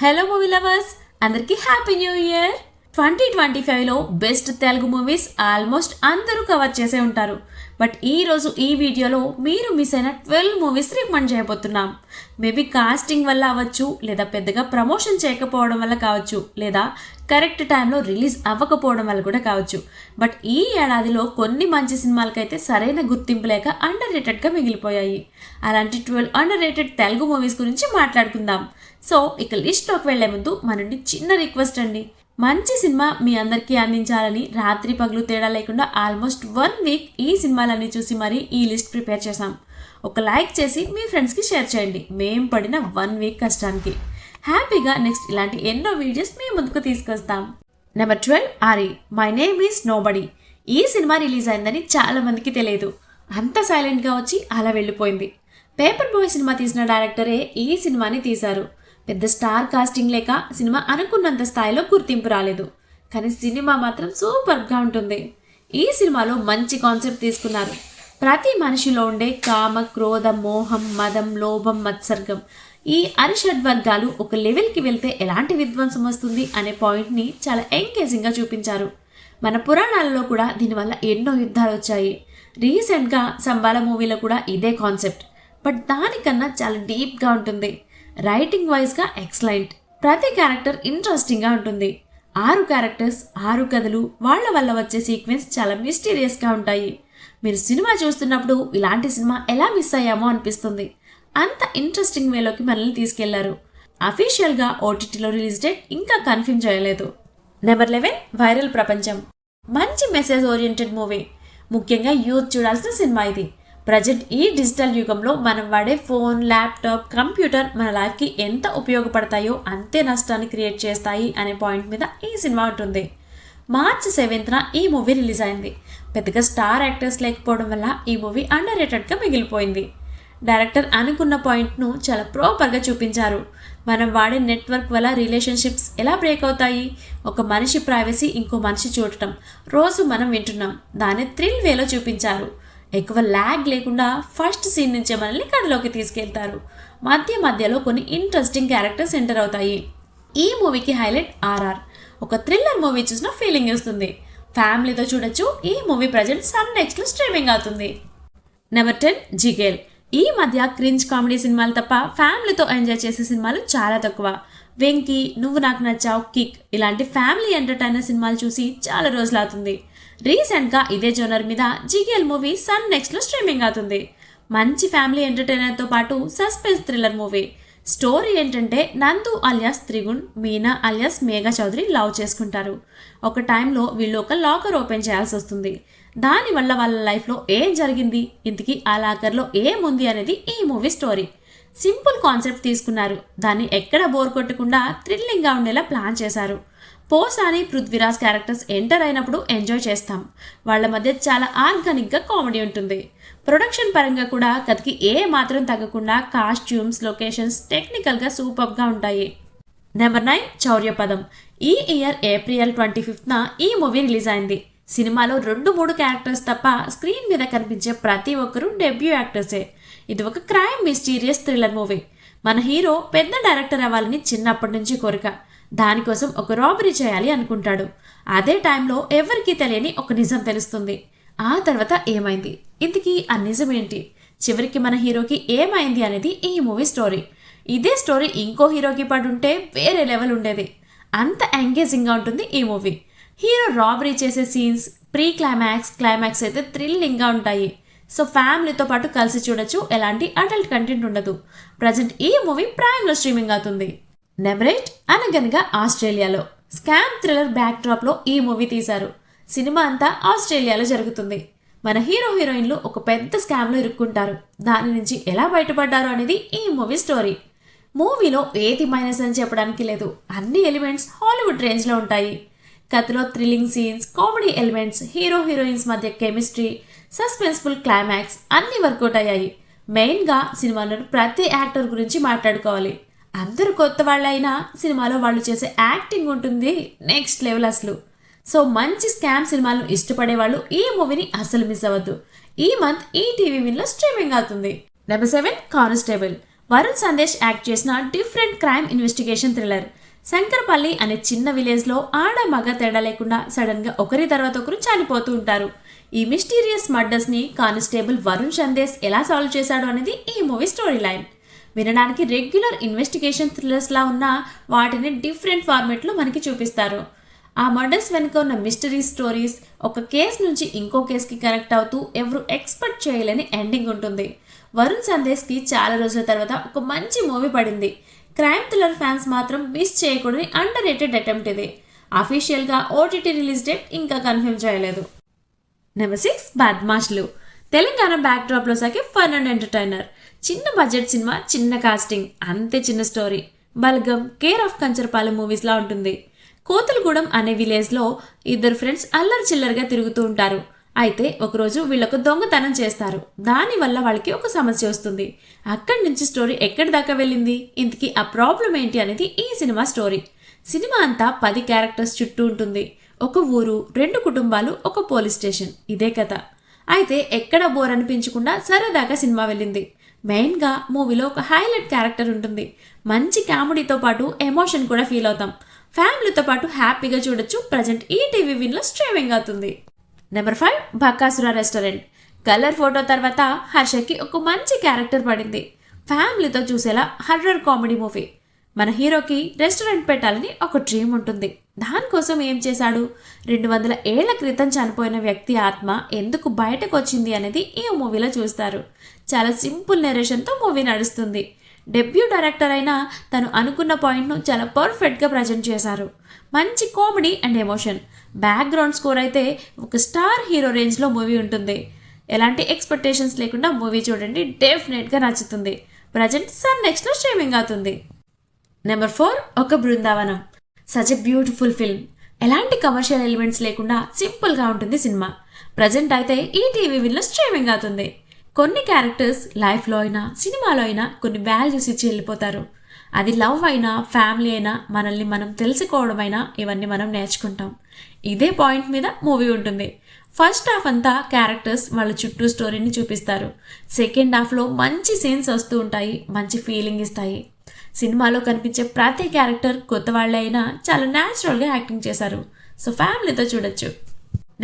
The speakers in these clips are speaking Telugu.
హలో మూవీ లవర్స్, అందరికీ హ్యాపీ న్యూ ఇయర్. 2025లో బెస్ట్ తెలుగు మూవీస్ ఆల్మోస్ట్ అందరూ కవర్ చేసే ఉంటారు. బట్ ఈరోజు ఈ వీడియోలో మీరు మిస్ అయిన 12 మూవీస్ రికమెండ్ చేయబోతున్నాం. మేబీ కాస్టింగ్ వల్ల అవ్వచ్చు, లేదా పెద్దగా ప్రమోషన్ చేయకపోవడం వల్ల కావచ్చు, లేదా కరెక్ట్ టైంలో రిలీజ్ అవ్వకపోవడం వల్ల కూడా కావచ్చు. బట్ ఈ ఏడాదిలో కొన్ని మంచి సినిమాలకైతే సరైన గుర్తింపు లేక అండర్ రేటెడ్గా మిగిలిపోయాయి. అలాంటి 12 అండర్ రేటెడ్ తెలుగు మూవీస్ గురించి మాట్లాడుకుందాం. సో ఇక లిస్ట్లోకి వెళ్లే ముందు మన నుండి చిన్న రిక్వెస్ట్ అండి. మంచి సినిమా మీ అందరికీ అందించాలని రాత్రి పగలు తేడా లేకుండా ఆల్మోస్ట్ 1 వీక్ ఈ సినిమాలన్నీ చూసి మరీ ఈ లిస్ట్ ప్రిపేర్ చేశాం. ఒక లైక్ చేసి మీ ఫ్రెండ్స్కి షేర్ చేయండి. మేం పడిన 1 వీక్ కష్టానికి. హ్యాపీగా నెక్స్ట్ ఇలాంటి ఎన్నో వీడియోస్ మీ ముందుకు తీసుకొస్తాం. Number 12 aari my name is nobody. ఈ సినిమా రిలీజ్ అయిందని చాలా మందికి తెలియదు. అంత సైలెంట్గా వచ్చి అలా వెళ్ళిపోయింది. పేపర్ బాయ్ సినిమా తీసిన డైరెక్టరే ఈ సినిమాని తీశారు. పెద్ద స్టార్ కాస్టింగ్ లేక సినిమా అనుకున్నంత స్థాయిలో గుర్తింపు రాలేదు. కానీ సినిమా మాత్రం సూపర్గా ఉంటుంది. ఈ సినిమాలో మంచి కాన్సెప్ట్ తీసుకున్నారు. ప్రతి మనిషిలో ఉండే కామ, క్రోధ, మోహం, మదం, లోభం, మత్సర్గం, ఈ అరిషడ్ వర్గాలు ఒక లెవెల్కి వెళ్తే ఎలాంటి విధ్వంసం వస్తుంది అనే పాయింట్ని చాలా ఎంగేజింగ్గా చూపించారు. మన పురాణాలలో కూడా దీనివల్ల ఎన్నో యుద్ధాలు వచ్చాయి. రీసెంట్గా సంబాల మూవీలో కూడా ఇదే కాన్సెప్ట్, బట్ దానికన్నా చాలా డీప్గా ఉంటుంది. రైటింగ్ వైజ్గా ఎక్సలెంట్. ప్రతి క్యారెక్టర్ ఇంట్రెస్టింగ్గా ఉంటుంది. 6 క్యారెక్టర్స్, 6 కథలు, వాళ్ళ వల్ల వచ్చే సీక్వెన్స్ చాలా మిస్టీరియస్గా ఉంటాయి. మీరు సినిమా చూస్తున్నప్పుడు ఇలాంటి సినిమా ఎలా మిస్ అయ్యామో అనిపిస్తుంది. అంత ఇంట్రెస్టింగ్ వేలోకి మనల్ని తీసుకెళ్లారు. అఫీషియల్గా ఓటీటీలో రిలీజ్ డేట్ ఇంకా కన్ఫర్మ్ చేయలేదు. నెంబర్ 11 వైరల్ ప్రపంచం. మంచి మెసేజ్ ఓరియంటెడ్ మూవీ. ముఖ్యంగా యూత్ చూడాల్సిన సినిమా ఇది. ప్రజెంట్ ఈ డిజిటల్ యుగంలో మనం వాడే ఫోన్, ల్యాప్టాప్, కంప్యూటర్ మన లైఫ్కి ఎంత ఉపయోగపడతాయో అంతే నష్టాన్ని క్రియేట్ చేస్తాయి అనే పాయింట్ మీద ఈ సినిమా ఉంటుంది. మార్చి 7న ఈ మూవీ రిలీజ్ అయింది. పెద్దగా స్టార్ యాక్టర్స్ లేకపోవడం వల్ల ఈ మూవీ అండర్ రేటెడ్గా మిగిలిపోయింది. డైరెక్టర్ అనుకున్న పాయింట్ను చాలా ప్రాపర్గా చూపించారు. మనం వాడే నెట్వర్క్ వల్ల రిలేషన్షిప్స్ ఎలా బ్రేక్ అవుతాయి, ఒక మనిషి ప్రైవసీ ఇంకో మనిషి చూడటం రోజు మనం వింటున్నాం. దాన్ని థ్రిల్ వేలో చూపించారు. ఎక్కువ ల్యాగ్ లేకుండా ఫస్ట్ సీన్ నుంచే మనల్ని కథలోకి తీసుకెళ్తారు. మధ్యలో కొన్ని ఇంట్రెస్టింగ్ క్యారెక్టర్స్ ఎంటర్ అవుతాయి. ఈ మూవీకి హైలైట్ ఆర్ఆర్. ఒక థ్రిల్లర్ మూవీ చూసిన ఫీలింగ్ వస్తుంది. ఫ్యామిలీతో చూడొచ్చు. ఈ మూవీ ప్రజెంట్ సన్ నెక్స్ట్లో స్ట్రీమింగ్ అవుతుంది. నెంబర్ 10 జిగేల్. ఈ మధ్య క్రింజ్ కామెడీ సినిమాలు తప్ప ఫ్యామిలీతో ఎంజాయ్ చేసే సినిమాలు చాలా తక్కువ. వెంకీ, నువ్వు నాకు నచ్చావు, కిక్ ఇలాంటి ఫ్యామిలీ ఎంటర్టైనర్ సినిమాలు చూసి చాలా రోజులు అవుతుంది. రీసెంట్గా ఇదే జోనర్ మీద జిగేల్ మూవీ సన్ నెక్స్ట్లో స్ట్రీమింగ్ అవుతుంది. మంచి ఫ్యామిలీ ఎంటర్టైనర్తో పాటు సస్పెన్స్ థ్రిల్లర్ మూవీ. స్టోరీ ఏంటంటే Nandu alias Trigun, Meena alias Megha Chowdary love చేసుకుంటారు. ఒక టైంలో వీళ్ళు ఒక లాకర్ ఓపెన్ చేయాల్సి వస్తుంది. దానివల్ల వాళ్ళ లైఫ్లో ఏం జరిగింది, ఇంతకీ ఆ లాకర్లో ఏముంది అనేది ఈ మూవీ స్టోరీ. సింపుల్ కాన్సెప్ట్ తీసుకున్నారు. దాన్ని ఎక్కడ బోర్ కొట్టకుండా థ్రిల్లింగ్గా ఉండేలా ప్లాన్ చేశారు. పోసాని, పృథ్వీరాజ్ క్యారెక్టర్స్ ఎంటర్ అయినప్పుడు ఎంజాయ్ చేస్తాం. వాళ్ళ మధ్య చాలా ఆర్గానిక్గా కామెడీ ఉంటుంది. ప్రొడక్షన్ పరంగా కూడా కథకి ఏ మాత్రం తగ్గకుండా కాస్ట్యూమ్స్, లొకేషన్స్ టెక్నికల్గా సూపర్గా ఉంటాయి. నెంబర్ 9 చౌర్యపదం. ఈ ఇయర్ ఏప్రిల్ 25న ఈ మూవీ రిలీజ్ అయింది. సినిమాలో 2-3 క్యారెక్టర్స్ తప్ప స్క్రీన్ మీద కనిపించే ప్రతి ఒక్కరూ డెబ్యూ యాక్టర్సే. ఇది ఒక క్రైమ్ మిస్టీరియస్ థ్రిల్లర్ మూవీ. మన హీరో పెద్ద డైరెక్టర్ అవ్వాలని చిన్నప్పటి నుంచి కోరిక. దానికోసం ఒక రాబరీ చేయాలి అనుకుంటాడు. అదే టైంలో ఎవరికీ తెలియని ఒక నిజం తెలుస్తుంది. ఆ తర్వాత ఏమైంది, ఇంతకీ ఆ నిజం ఏంటి, చివరికి మన హీరోకి ఏమైంది అనేది ఈ మూవీ స్టోరీ. ఇదే స్టోరీ ఇంకో హీరోకి పడుంటే వేరే లెవెల్ ఉండేది. అంత ఎంగేజింగ్గా ఉంటుంది ఈ మూవీ. హీరో రాబరీ చేసే సీన్స్, ప్రీ క్లైమాక్స్, క్లైమాక్స్ అయితే థ్రిల్లింగ్గా ఉంటాయి. సో ఫ్యామిలీతో పాటు కలిసి చూడొచ్చు. ఎలాంటి అడల్ట్ కంటెంట్ ఉండదు. ప్రజెంట్ ఈ మూవీ ప్రైమ్లో స్ట్రీమింగ్ అవుతుంది. నెంబర్ 8 అనగనగా ఆస్ట్రేలియాలో. స్కామ్ థ్రిల్లర్ బ్యాక్ డ్రాప్లో ఈ మూవీ తీశారు. సినిమా అంతా ఆస్ట్రేలియాలో జరుగుతుంది. మన హీరో హీరోయిన్లు ఒక పెద్ద స్కామ్లో ఇరుక్కుంటారు. దాని నుంచి ఎలా బయటపడ్డారు అనేది ఈ మూవీ స్టోరీ. మూవీలో ఏది మైనస్ అని చెప్పడానికి లేదు. అన్ని ఎలిమెంట్స్ హాలీవుడ్ రేంజ్లో ఉంటాయి. కథలో thrilling scenes, comedy elements, hero heroines మధ్య కెమిస్ట్రీ, సస్పెన్స్ఫుల్ క్లైమాక్స్ అన్నీ వర్కౌట్ అయ్యాయి. మెయిన్గా సినిమాలో ప్రతి యాక్టర్ గురించి మాట్లాడుకోవాలి. అందరూ కొత్త వాళ్ళైనా సినిమాలో వాళ్ళు చేసే యాక్టింగ్ ఉంటుంది నెక్స్ట్ లెవెల్ అసలు. సో మంచి స్కామ్ సినిమాలను ఇష్టపడే వాళ్ళు ఈ మూవీని అసలు మిస్ అవ్వద్దు. ఈ మంత్ ఈటీవీ విన్లో స్ట్రీమింగ్ అవుతుంది. Number 7 constable. Varun Sandesh act చేసిన different crime investigation thriller. Shankarpalli అనే చిన్న విలేజ్లో ఆడ మగ తేడా లేకుండా సడన్గా ఒకరి తర్వాత ఒకరు చనిపోతూ ఉంటారు. ఈ మిస్టీరియస్ మర్డర్స్ని కానిస్టేబుల్ వరుణ్ సందేశ్ ఎలా సాల్వ్ చేశాడు అనేది ఈ మూవీ స్టోరీ లైన్. వినడానికి రెగ్యులర్ ఇన్వెస్టిగేషన్ థ్రిల్లర్స్లా ఉన్న వాటిని డిఫరెంట్ ఫార్మెట్లో మనకి చూపిస్తారు. ఆ మర్డర్స్ వెనుక ఉన్న మిస్టరీ స్టోరీస్, ఒక కేసు నుంచి ఇంకో కేసుకి కనెక్ట్ అవుతూ ఎవరు ఎక్స్పెక్ట్ చేయలేని ఎండింగ్ ఉంటుంది. వరుణ్ సందేశ్కి చాలా రోజుల తర్వాత ఒక మంచి మూవీ పడింది. క్రైమ్ థ్రిల్లర్ ఫ్యాన్స్ మాత్రం మిస్ చేయకూడని అండర్ రేటెడ్ అటెంప్ట్ ఇది. అఫీషియల్గా ఓటీటీ రిలీజ్ డేట్ ఇంకా కన్ఫర్మ్ చేయలేదు. నెంబర్ 6 బద్మాష్లు. తెలంగాణ బ్యాక్ డ్రాప్లో సాగే ఫన్ అండ్ ఎంటర్టైనర్. చిన్న బడ్జెట్ సినిమా, చిన్న కాస్టింగ్, అంతే చిన్న story. Balagam, care of Kancharapalem మూవీస్లా ఉంటుంది. కోతులగూడెం అనే విలేజ్లో ఇద్దరు ఫ్రెండ్స్ అల్లరి చిల్లరగా తిరుగుతూ ఉంటారు. అయితే ఒకరోజు వీళ్ళకు దొంగతనం చేస్తారు. దానివల్ల వాళ్ళకి ఒక సమస్య వస్తుంది. అక్కడి నుంచి స్టోరీ ఎక్కడి దాకా వెళ్ళింది, ఇంతకీ ఆ ప్రాబ్లం ఏంటి అనేది ఈ సినిమా స్టోరీ. సినిమా అంతా 10 క్యారెక్టర్స్ చుట్టూ ఉంటుంది. ఒక ఊరు, 2 కుటుంబాలు, ఒక పోలీస్ స్టేషన్, ఇదే కథ. అయితే ఎక్కడ బోర్ అనిపించకుండా సరదాగా సినిమా వెళ్ళింది. మెయిన్గా మూవీలో ఒక హైలైట్ క్యారెక్టర్ ఉంటుంది. మంచి కామెడీతో పాటు ఎమోషన్ కూడా ఫీల్ అవుతాం. ఫ్యామిలీతో పాటు హ్యాపీగా చూడొచ్చు. ప్రజెంట్ ఈటీవీ విన్లో స్ట్రీమింగ్ అవుతుంది. Number 5 Bakasura restaurant. Colour photo తర్వాత హర్షకి ఒక మంచి క్యారెక్టర్ పడింది. ఫ్యామిలీతో చూసేలా హర్రర్ కామెడీ మూవీ. మన హీరోకి రెస్టారెంట్ పెట్టాలని ఒక డ్రీమ్ ఉంటుంది. దానికోసం ఏం చేశాడు? 200 ఏళ్ల క్రితం చనిపోయిన వ్యక్తి ఆత్మ ఎందుకు బయటకు వచ్చింది అనేది ఈ మూవీలో చూస్తారు. చాలా సింపుల్ నెరేషన్తో మూవీ నడుస్తుంది. డెబ్యూ డైరెక్టర్ అయినా తను అనుకున్న పాయింట్ను చాలా పర్ఫెక్ట్గా ప్రజెంట్ చేశారు. మంచి comedy and emotion. Background score అయితే ఒక స్టార్ హీరో రేంజ్లో మూవీ ఉంటుంది. ఎలాంటి ఎక్స్పెక్టేషన్స్ లేకుండా మూవీ చూడండి, డెఫినెట్గా నచ్చుతుంది. ప్రజెంట్ సన్ నెక్స్ట్లో స్ట్రీమింగ్ అవుతుంది. నెంబర్ 4 ఒక Brindavanam. Such a beautiful film. ఎలాంటి కమర్షియల్ ఎలిమెంట్స్ లేకుండా సింపుల్గా ఉంటుంది సినిమా. ప్రజెంట్ అయితే ఈటీవీ విన్లో స్ట్రీమింగ్ అవుతుంది. కొన్ని క్యారెక్టర్స్ లైఫ్లో అయినా సినిమాలో అయినా కొన్ని వాల్యూస్ ఇచ్చి వెళ్ళిపోతారు. అది లవ్ అయినా, ఫ్యామిలీ అయినా, మనల్ని మనం తెలుసుకోవడం అయినా, ఇవన్నీ మనం నేర్చుకుంటాం. ఇదే పాయింట్ మీద మూవీ ఉంటుంది. ఫస్ట్ హాఫ్ అంతా క్యారెక్టర్స్ వాళ్ళ చుట్టూ స్టోరీని చూపిస్తారు. సెకండ్ హాఫ్లో మంచి సీన్స్ వస్తూ ఉంటాయి, మంచి ఫీలింగ్ ఇస్తాయి. సినిమాలో కనిపించే ప్రతి క్యారెక్టర్ కొత్త వాళ్ళే అయినా చాలా న్యాచురల్గా యాక్టింగ్ చేశారు. సో ఫ్యామిలీతో చూడొచ్చు.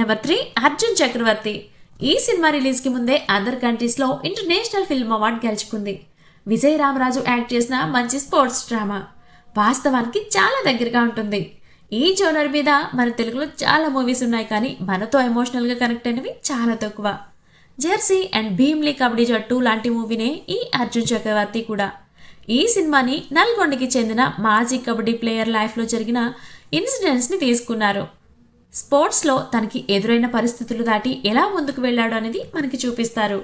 నెంబర్ 3 అర్జున్ చక్రవర్తి. ఈ సినిమా రిలీజ్కి ముందే అదర్ కంట్రీస్లో ఇంటర్నేషనల్ ఫిల్మ్ అవార్డు గెలుచుకుంది. విజయ్ రామరాజు యాక్ట్ చేసిన మంచి స్పోర్ట్స్ డ్రామా. వాస్తవానికి చాలా దగ్గరగా ఉంటుంది. ఈ జోనర్ మీద మన తెలుగులో చాలా మూవీస్ ఉన్నాయి, కానీ మనతో ఎమోషనల్గా కనెక్ట్ అయినవి చాలా తక్కువ. జెర్సీ అండ్ భీమ్లీ కబడ్డీ జట్టు లాంటి మూవీనే ఈ అర్జున్ చక్రవర్తి కూడా. ఈ సినిమాని నల్గొండకి చెందిన మాజీ కబడ్డీ ప్లేయర్ లైఫ్లో జరిగిన ఇన్సిడెంట్స్ని తీసుకున్నారు. స్పోర్ట్స్లో తనకి ఎదురైన పరిస్థితులు దాటి ఎలా ముందుకు వెళ్ళాడు అనేది మనకి చూపిస్తారు.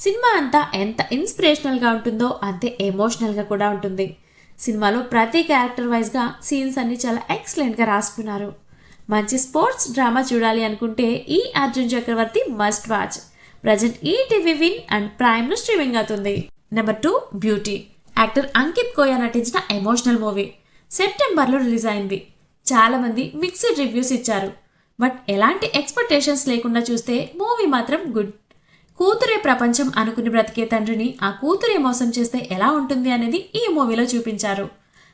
సినిమా అంతా ఎంత ఇన్స్పిరేషనల్గా ఉంటుందో అంతే ఎమోషనల్గా కూడా ఉంటుంది. సినిమాలో ప్రతి క్యారెక్టర్ వైజ్గా సీన్స్ అన్ని చాలా ఎక్సలెంట్గా రాసుకున్నారు. మంచి స్పోర్ట్స్ డ్రామా చూడాలి అనుకుంటే ఈ Arjun Chakravarthy must watch. Present ETV win and ప్రైమ్లో స్ట్రీమింగ్ అవుతుంది. Number 2 beauty. Actor Ankit Koya నటించిన ఎమోషనల్ మూవీ. సెప్టెంబర్లో రిలీజ్ అయింది. చాలామంది మిక్స్డ్ రివ్యూస్ ఇచ్చారు. బట్ ఎలాంటి ఎక్స్పెక్టేషన్స్ లేకుండా చూస్తే మూవీ మాత్రం గుడ్. కూతురే ప్రపంచం అనుకుని బ్రతికే తండ్రిని ఆ కూతురే మోసం చేస్తే ఎలా ఉంటుంది అనేది ఈ మూవీలో చూపించారు.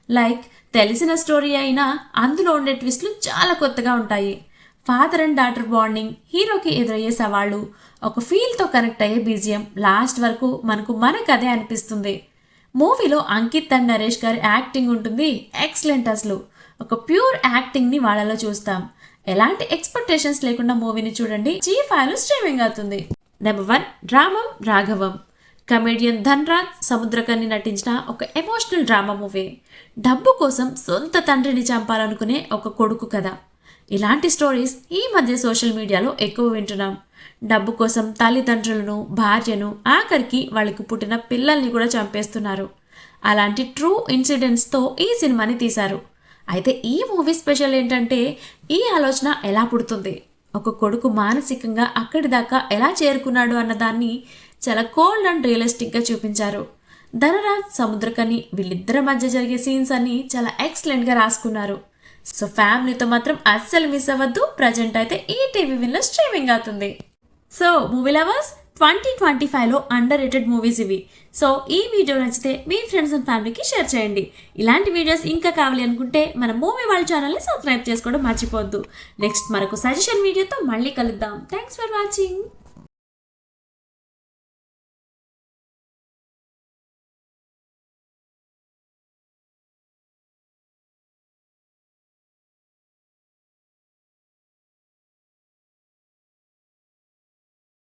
లైక్ తెలిసిన స్టోరీ అయినా అందులో ఉండే ట్విస్ట్లు చాలా కొత్తగా ఉంటాయి. ఫాదర్ అండ్ డాటర్ బాండింగ్, హీరోకి ఎదురయ్యే సవాళ్ళు, ఒక ఫీల్తో కనెక్ట్ అయ్యే బీజిఎం, లాస్ట్ వరకు మనకు మన కథే అనిపిస్తుంది. మూవీలో అంకిత్ అండ్ నరేష్ గారి యాక్టింగ్ ఉంటుంది ఎక్సలెంట్. అసలు ఒక ప్యూర్ యాక్టింగ్ని వాళ్ళలో చూస్తాం. ఎలాంటి ఎక్స్పెక్టేషన్స్ లేకుండా మూవీని చూడండి. G5లో స్ట్రీమింగ్ అవుతుంది. నెంబర్ 1 రామం రాఘవం. కమెడియన్ ధన్రాజ్ సముద్రకని నటించిన ఒక ఎమోషనల్ డ్రామా మూవీ. డబ్బు కోసం సొంత తండ్రిని చంపాలనుకునే ఒక కొడుకు కథ. ఇలాంటి స్టోరీస్ ఈ మధ్య సోషల్ మీడియాలో ఎక్కువ వింటున్నాం. డబ్బు కోసం తల్లిదండ్రులను, భార్యను, ఆఖరికి వాళ్ళకి పుట్టిన పిల్లల్ని కూడా చంపేస్తున్నారు. అలాంటి ట్రూ ఇన్సిడెంట్స్తో ఈ సినిమాని తీశారు. అయితే ఈ మూవీ స్పెషల్ ఏంటంటే ఈ ఆలోచన ఎలా పుడుతుంది, ఒక కొడుకు మానసికంగా అక్కడి దాకా ఎలా చేరుకున్నాడు అన్నదాన్ని చాలా కోల్డ్ అండ్ రియలిస్టిక్గా చూపించారు. ధనరాజ్ సముద్రకని వీళ్ళిద్దరి మధ్య జరిగే సీన్స్ అన్ని చాలా ఎక్సలెంట్గా రాసుకున్నారు. సో ఫ్యామిలీతో మాత్రం అస్సలు మిస్ అవ్వద్దు. ప్రజెంట్ అయితే ఈటీవీ విన్లో స్ట్రీమింగ్ అవుతుంది. సో మూవీ లవర్స్, 2025లో అండర్ రేటెడ్ మూవీస్ ఇవి. సో ఈ వీడియో నచ్చితే మీ ఫ్రెండ్స్ అండ్ ఫ్యామిలీకి షేర్ చేయండి. ఇలాంటి వీడియోస్ ఇంకా కావాలి అనుకుంటే మన మూవీ వాళ్ళ ఛానల్ని సబ్స్క్రైబ్ చేసుకోవడం మర్చిపోవద్దు. నెక్స్ట్ మరొక సజెషన్ వీడియోతో మళ్ళీ కలుద్దాం. Thanks for watching.